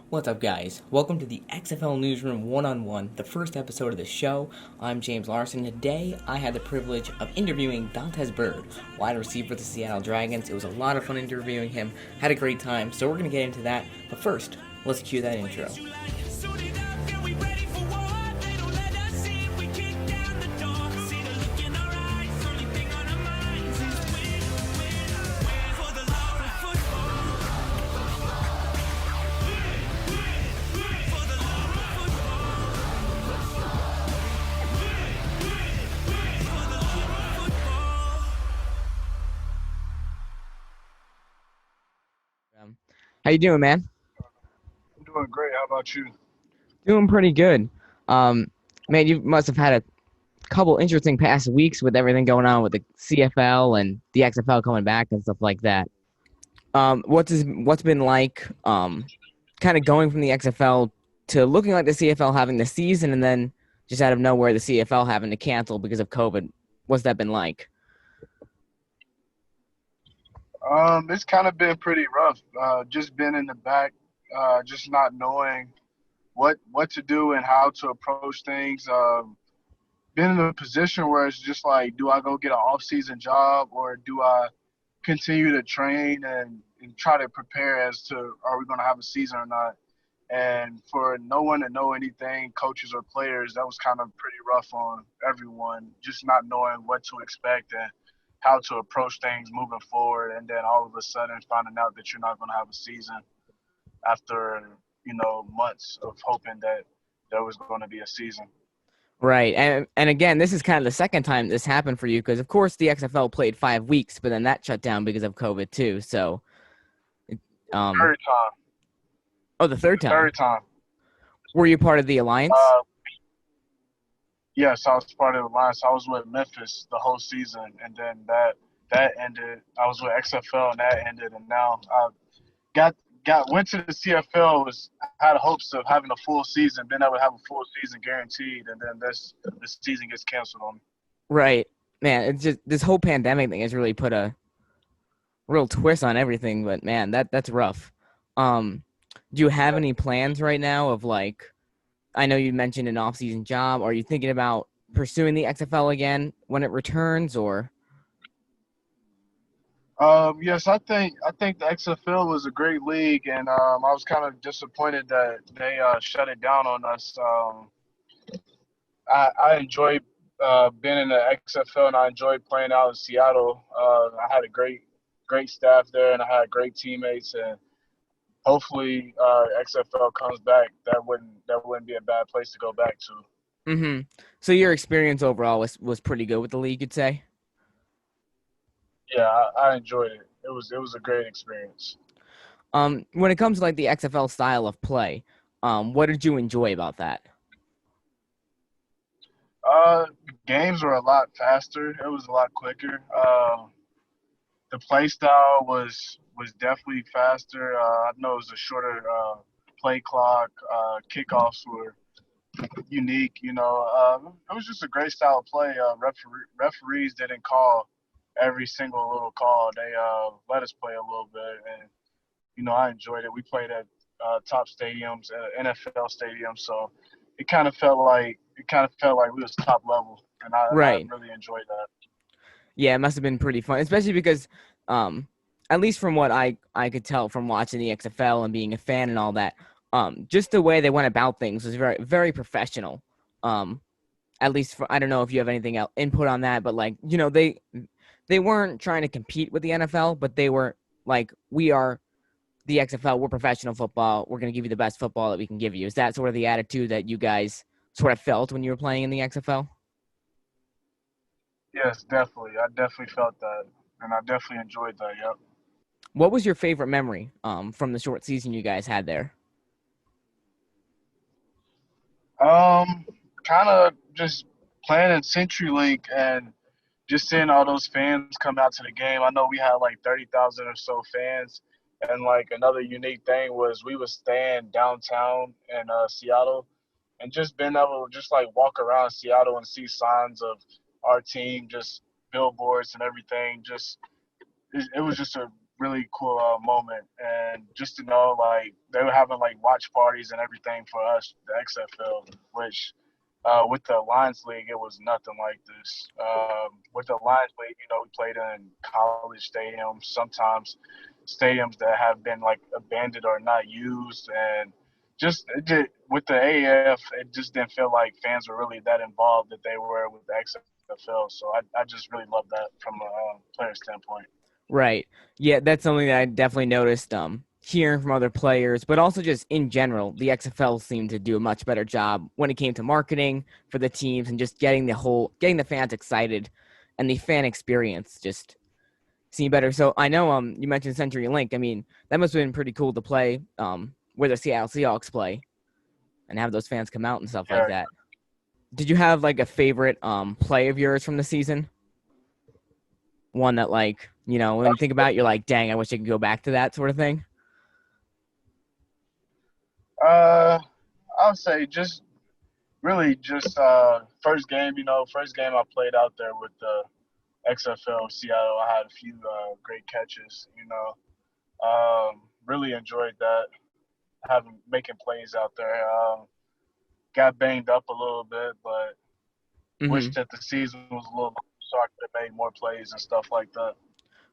What's up, guys? Welcome to the XFL Newsroom One-On-One, the first episode of the show. I'm James Larson. Today, I had the privilege of interviewing Dontez Byrd, wide receiver for the Seattle Dragons. It was a lot of fun interviewing him. Had a great time, so we're going to get into that. But first, let's cue that intro. How you doing, man? I'm doing great. How about you? Doing pretty good. Um, Man, you must have had a couple interesting past weeks with everything going on with the CFL and the XFL coming back and stuff like that. What's been like kind of going from the XFL to looking like the CFL having the season and then just out of nowhere the CFL having to cancel because of COVID? What's that been like? It's kind of been pretty rough. Just been in the back, just not knowing what to do and how to approach things. Been in a position where it's just like, do I go get an off-season job or do I continue to train and try to prepare as to are we going to have a season or not? And for no one to know anything, coaches or players, that was kind of pretty rough on everyone, just not knowing what to expect and how to approach things moving forward. And then all of a sudden finding out that you're not going to have a season after, months of hoping that there was going to be a season. Right, and again, this is kind of the second time this happened for you because, of course, the XFL played 5 weeks, but then that shut down because of COVID too. So, um, Third time. oh, the third time. Third time. Were you part of the alliance? Uh, yes, I was part of the Alliance. I was with Memphis the whole season, and then that ended. I was with XFL, and that ended, and now I got went to the CFL. Was had hopes of having a full season, being able to have a full season guaranteed, and then this season gets canceled on me. Right, man. It's just this whole pandemic thing has really put a real twist on everything. But man, that's rough. Um, do you have Yeah. any plans right now of like? I know you mentioned an off-season job. Are you thinking about pursuing the XFL again when it returns, or? Yes, I think the XFL was a great league, and I was kind of disappointed that they shut it down on us. I enjoyed being in the XFL, and I enjoyed playing out in Seattle. I had a great staff there, and I had great teammates, and hopefully XFL comes back. That wouldn't be a bad place to go back to. Mm-hmm. So your experience overall was pretty good with the league, you'd say. Yeah, I enjoyed it. It was a great experience. When it comes to like the XFL style of play, what did you enjoy about that? Games were a lot faster. It was a lot quicker. The play style was definitely faster. I know it was a shorter play clock. Kickoffs were unique. It was just a great style of play. Referees didn't call every single little call. They let us play a little bit, and I enjoyed it. We played at top stadiums, NFL stadiums, so it kind of felt like we was top level, and I Right. really enjoyed that. Yeah, it must have been pretty fun, especially because, um, at least from what I could tell from watching the XFL and being a fan and all that, just the way they went about things was very very professional. Um, at least for, I don't know if you have anything else input on that, but like they weren't trying to compete with the NFL, but they were like, we are the XFL, we're professional football, we're going to give you the best football that we can give you. Is that sort of the attitude that you guys sort of felt when you were playing in the XFL? Yes, definitely. I definitely felt that, and I definitely enjoyed that. Yep. What was your favorite memory from the short season you guys had there? Um, Kind of just playing in Century League and just seeing all those fans come out to the game. I know we had like 30,000 or so fans, and like another unique thing was we was staying downtown in Seattle, and just being able to just like walk around Seattle and see signs of our team, just billboards and everything. Just it was just a really cool moment. And just to know, like, they were having like watch parties and everything for us, the XFL, which with the Alliance League, it was nothing like this. With the Alliance League, we played in college stadiums, sometimes stadiums that have been like abandoned or not used, and with the AAF, it just didn't feel like fans were really that involved that they were with the XFL. So I just really love that from a player standpoint. Right. Yeah, that's something that I definitely noticed hearing from other players, but also just in general, the XFL seemed to do a much better job when it came to marketing for the teams and just getting the fans excited and the fan experience just seemed better. So I know you mentioned CenturyLink. I mean, that must have been pretty cool to play where the Seattle Seahawks play and have those fans come out and stuff like Yeah. that. Did you have like a favorite play of yours from the season? One that like, when you think about it, you're like, dang, I wish I could go back to that sort of thing. Uh, I would say just really just first game. First game I played out there with the XFL Seattle. I had a few great catches. Really enjoyed that. Having making plays out there. Got banged up a little bit, but Hmm. wish that the season was a little longer so I could have made more plays and stuff like that.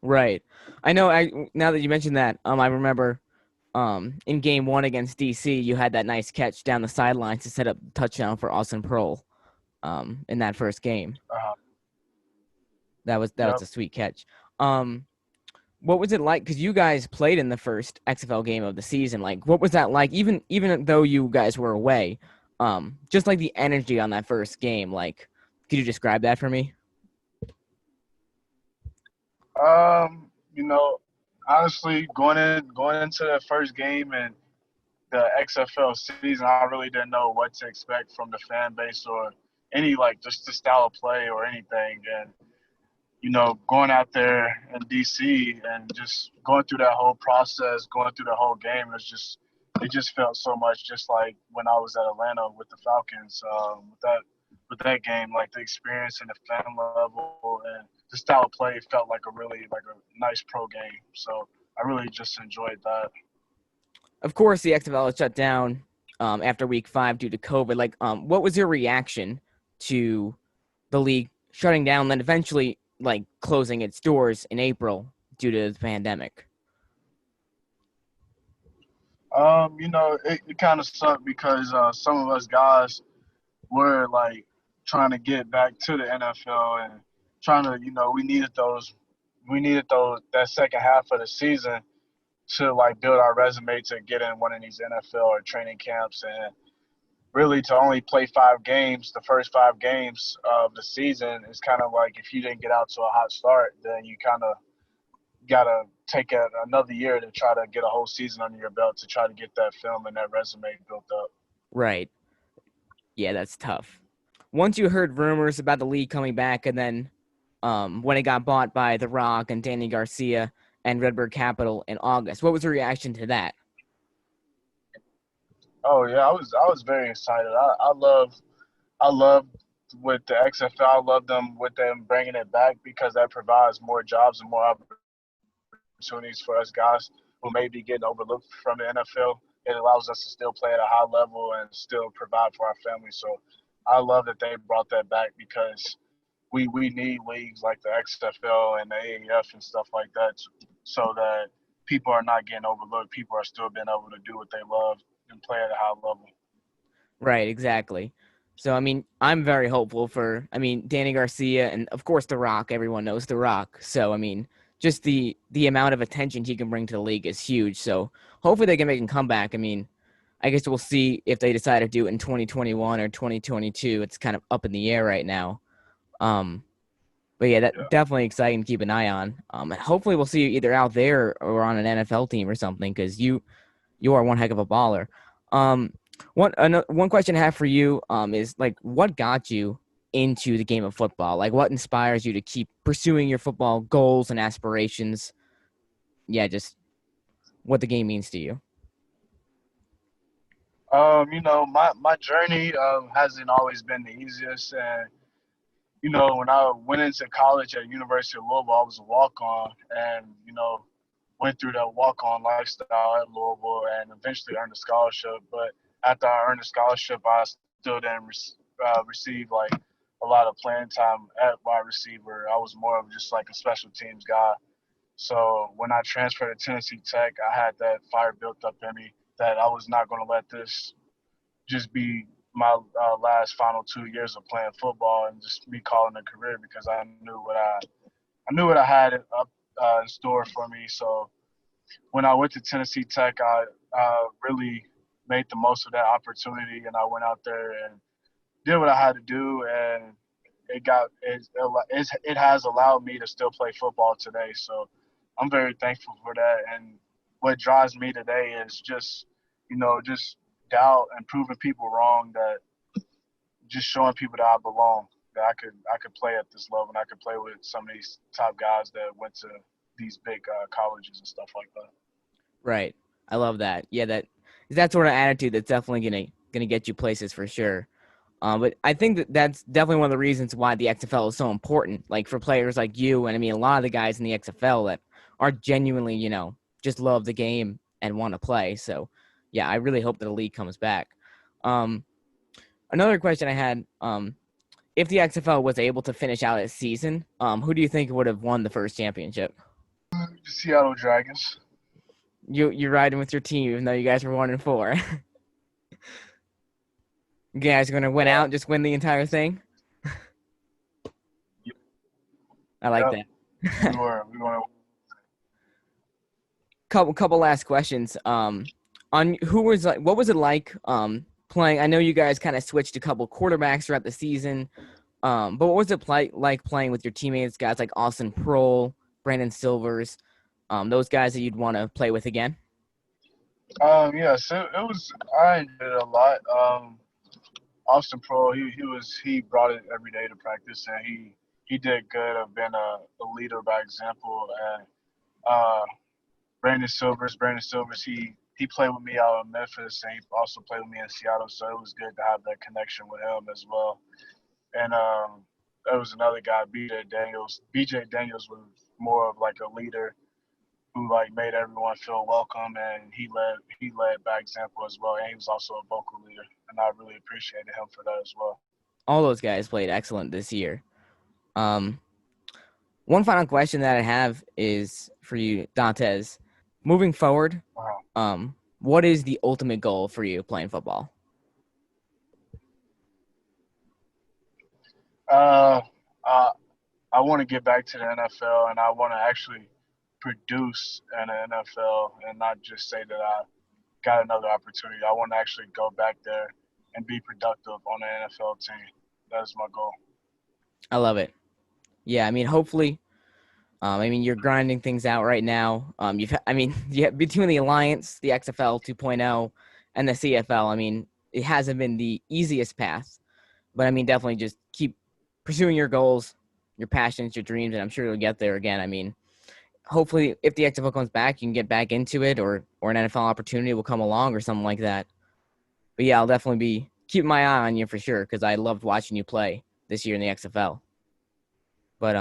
Right. I know. Now that you mentioned that, I remember, in game one against DC, you had that nice catch down the sidelines to set up touchdown for Austin Pearl, in that first game. Uh, That was yep. a sweet catch. Um, what was it like? Because you guys played in the first XFL game of the season. Like, what was that like? Even though you guys were away, just like the energy on that first game. Like, could you describe that for me? You know, honestly, going into the first game and the XFL season, I really didn't know what to expect from the fan base or any like just the style of play or anything. And going out there in DC and just going through that whole process, going through the whole game, it just felt so much just like when I was at Atlanta with the Falcons. With that game, like the experience and the fan level and the style of play felt like a nice pro game. So I really just enjoyed that. Of course, the XFL was shut down after week 5 due to COVID. Like, what was your reaction to the league shutting down, then eventually like closing its doors in April due to the pandemic? It kind of sucked because some of us guys were like trying to get back to the NFL and trying to, we needed those that second half of the season to like build our resume to get in one of these NFL or training camps and really to only play 5 games, the first 5 games of the season is kind of like if you didn't get out to a hot start, then you kind of gotta take another year to try to get a whole season under your belt to try to get that film and that resume built up. Right. Yeah, that's tough. Once you heard rumors about the league coming back, and then when it got bought by The Rock and Danny Garcia and Redbird Capital in August, what was the reaction to that? Oh yeah, I was very excited. I love with the XFL. I love them with them bringing it back because that provides more jobs and more opportunities for us guys who may be getting overlooked from the NFL. It allows us to still play at a high level and still provide for our families. So I love that they brought that back because we need leagues like the XFL and the AAF and stuff like that so that people are not getting overlooked. People are still being able to do what they love and play at a high level. Right, exactly. So, I mean, I'm very hopeful for, I mean, Danny Garcia and of course The Rock. Everyone knows The Rock. So, I mean, just the amount of attention he can bring to the league is huge. So, hopefully they can make a comeback. I mean, I guess we'll see if they decide to do it in 2021 or 2022. It's kind of up in the air right now. Um, but yeah, that Yeah. definitely exciting to keep an eye on. And hopefully we'll see you either out there or on an NFL team or something because you are one heck of a baller. Um, one question I have for you is like, what got you into the game of football? Like, what inspires you to keep pursuing your football goals and aspirations? Yeah, just what the game means to you. My journey hasn't always been the easiest, and when I went into college at University of Louisville, I was a walk on, and went through the walk-on lifestyle at Louisville and eventually earned a scholarship. But after I earned a scholarship, I still didn't receive like a lot of playing time at wide receiver. I was more of just like a special teams guy. So when I transferred to Tennessee Tech, I had that fire built up in me that I was not going to let this just be my last final 2 years of playing football and just me calling a career, because I knew what I had up in store for me. So when I went to Tennessee Tech, I really made the most of that opportunity, and I went out there and did what I had to do, and it has allowed me to still play football today. So I'm very thankful for that. And what drives me today is just, just doubt and proving people wrong, that just showing people that I belong, that I could play at this level, and I could play with some of these top guys that went to these big colleges and stuff like that. Right. I love that. Yeah, that sort of attitude that's definitely gonna get you places for sure. But I think that's definitely one of the reasons why the XFL is so important. Like for players like you, and I mean a lot of the guys in the XFL that are genuinely, just love the game and want to play. So, yeah, I really hope that the league comes back. Another question I had, if the XFL was able to finish out its season, who do you think would have won the first championship? The Seattle Dragons. You're riding with your team, even though you guys were 1-4. You guys are gonna win out, just win the entire thing. I like that. We were. Couple last questions. On what was it like playing? I know you guys kind of switched a couple quarterbacks throughout the season. But what was it like playing with your teammates, guys like Austin Prohl, Brandon Silvers, those guys that you'd want to play with again? Yeah, so it was. I enjoyed it a lot. Austin Prohl, he brought it every day to practice, and he did good of being a leader by example. And Brandon Silvers, he played with me out in Memphis, and he also played with me in Seattle, so it was good to have that connection with him as well. And there was another guy, BJ Daniels. BJ Daniels was more of like a leader who like made everyone feel welcome, and he led by example as well. And he was also a vocal leader, and I really appreciated him for that as well. All those guys played excellent this year. One final question that I have is for you, Dontez. Moving forward, what is the ultimate goal for you playing football? I want to get back to the NFL, and I want to actually produce in the NFL and not just say that I got another opportunity. I want to actually go back there and be productive on the NFL team. That is my goal. I love it. Yeah, I mean, hopefully, you're grinding things out right now. Between the Alliance, the XFL 2.0, and the CFL, I mean, it hasn't been the easiest path, but I mean, definitely just keep pursuing your goals, your passions, your dreams, and I'm sure you'll get there again. I mean, hopefully, if the XFL comes back, you can get back into it, or an NFL opportunity will come along, or something like that. But yeah, I'll definitely be keeping my eye on you for sure, because I loved watching you play this year in the XFL. But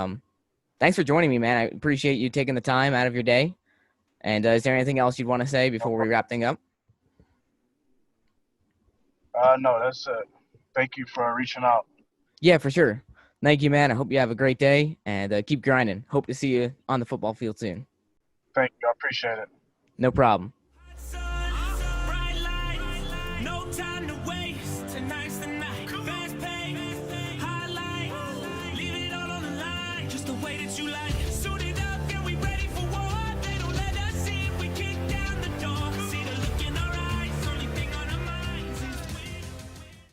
thanks for joining me, man. I appreciate you taking the time out of your day. And is there anything else you'd want to say before we wrap things up? No, that's it. Thank you for reaching out. Yeah, for sure. Thank you, man. I hope you have a great day, and keep grinding. Hope to see you on the football field soon. Thank you. I appreciate it. No problem.